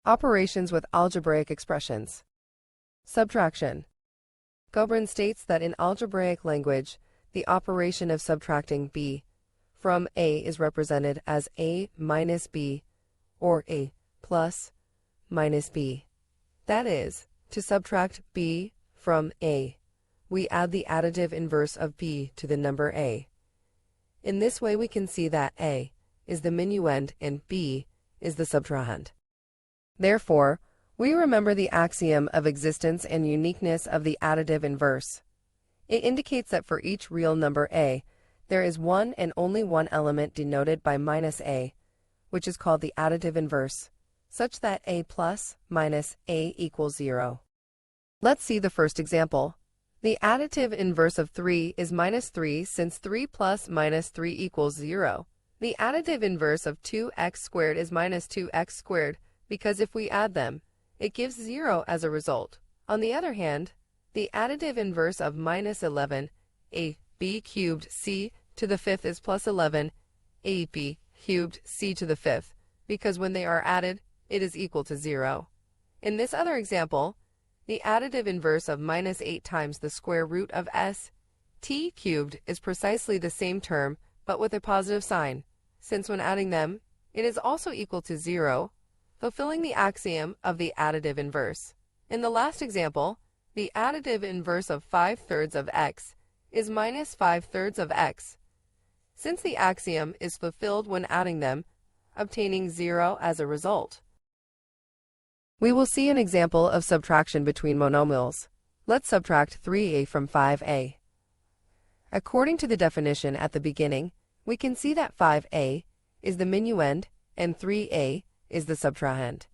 Operations with algebraic expressions. Subtraction. Gobrin states that in algebraic language, the operation of subtracting b from a is represented as a minus b or a plus minus b. That is, to subtract b from a, we add the additive inverse of b to the number a. In this way we can see that a is the minuend and b is the subtrahend. Therefore, we remember the axiom of existence and uniqueness of the additive inverse. It indicates that for each real number a, there is one and only one element denoted by minus a, which is called the additive inverse, such that a plus minus a equals 0. Let's see the first example. The additive inverse of 3 is minus 3 since 3 plus minus 3 equals 0. The additive inverse of 2x squared is minus 2x squared because if we add them, it gives 0 as a result. On the other hand, the additive inverse of minus 11 ab cubed c to the fifth is plus 11 ab cubed c to the fifth, because when they are added, it is equal to 0. In this other example, the additive inverse of minus 8 times the square root of s t cubed is precisely the same term, but with a positive sign, since when adding them, it is also equal to 0, fulfilling the axiom of the additive inverse. In the last example, the additive inverse of 5/3 of x is minus 5/3 of x. Since the axiom is fulfilled when adding them, obtaining 0 as a result. We will see an example of subtraction between monomials. Let's subtract 3a from 5a. According to the definition at the beginning, we can see that 5a is the minuend and 3a is the subtrahend.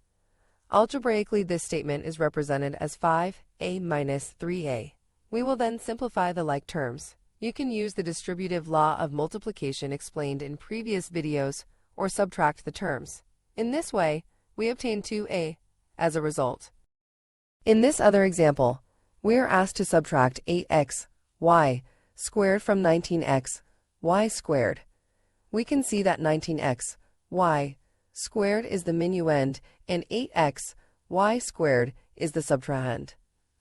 Algebraically, this statement is represented as 5a minus 3a. We will then simplify the like terms. You can use the distributive law of multiplication explained in previous videos or subtract the terms. In this way, we obtain 2a as a result. In this other example, we are asked to subtract 8x y squared from 19x y squared. We can see that 19x y squared is the minuend and 8x y squared is the subtrahend.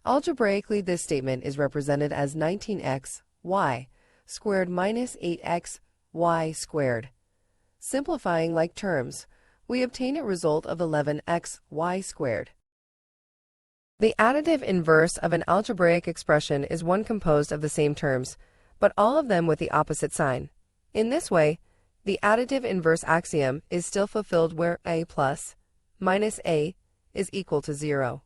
Algebraically, this statement is represented as 19x y squared minus 8x y squared. Simplifying like terms, we obtain a result of 11x y squared. The additive inverse of an algebraic expression is one composed of the same terms, but all of them with the opposite sign. In this way, the additive inverse axiom is still fulfilled where a plus minus a is equal to 0.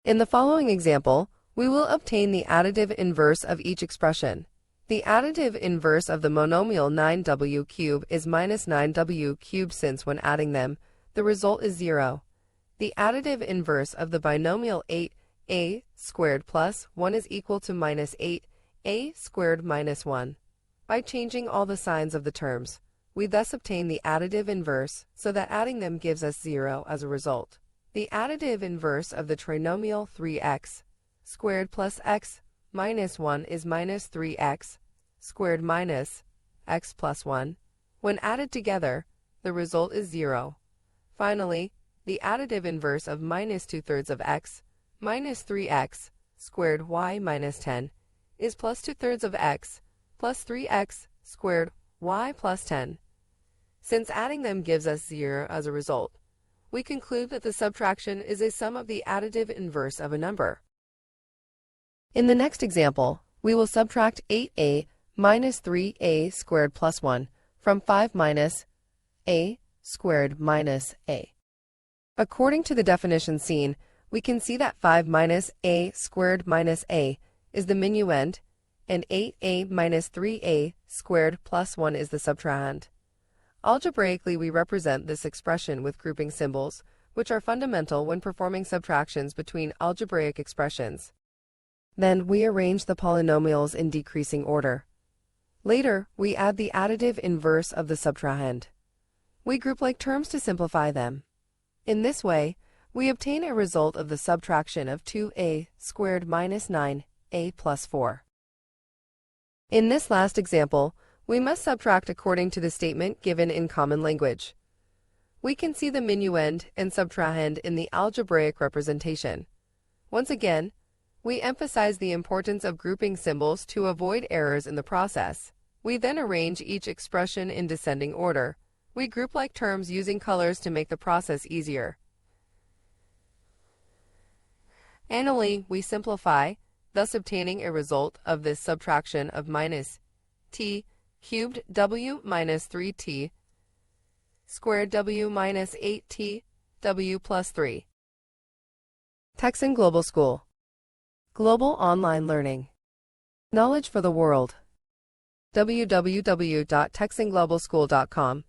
In the following example, we will obtain the additive inverse of each expression. The additive inverse of the monomial 9w cubed is minus 9w cubed since when adding them, the result is 0. The additive inverse of the binomial 8a squared plus 1 is equal to minus 8a squared minus 1. By changing all the signs of the terms, we thus obtain the additive inverse so that adding them gives us 0 as a result. The additive inverse of the trinomial 3x squared plus x minus 1 is minus 3x squared minus x plus 1. When added together, the result is 0. Finally, the additive inverse of minus 2/3 of x minus 3x squared y minus 10 is plus 2/3 of x plus 3x squared y plus 10. Since adding them gives us 0 as a result, we conclude that the subtraction is a sum of the additive inverse of a number. In the next example, we will subtract 8a minus 3a squared plus 1 from 5 minus a squared minus a. According to the definition seen, we can see that 5 minus a squared minus a is the minuend, and 8a minus 3a squared plus 1 is the subtrahend. Algebraically, we represent this expression with grouping symbols, which are fundamental when performing subtractions between algebraic expressions. Then we arrange the polynomials in decreasing order. Later, we add the additive inverse of the subtrahend. We group like terms to simplify them. In this way, we obtain a result of the subtraction of 2a squared minus 9a plus 4. In this last example, we must subtract according to the statement given in common language. We can see the minuend and subtrahend in the algebraic representation. Once again, we emphasize the importance of grouping symbols to avoid errors in the process. We then arrange each expression in descending order. We group like terms using colors to make the process easier. Finally, we simplify, thus obtaining a result of this subtraction of minus t cubed w minus 3t squared w minus 8t w plus 3. Texan Global School. Global online learning. Knowledge for the world. www.texanglobalschool.com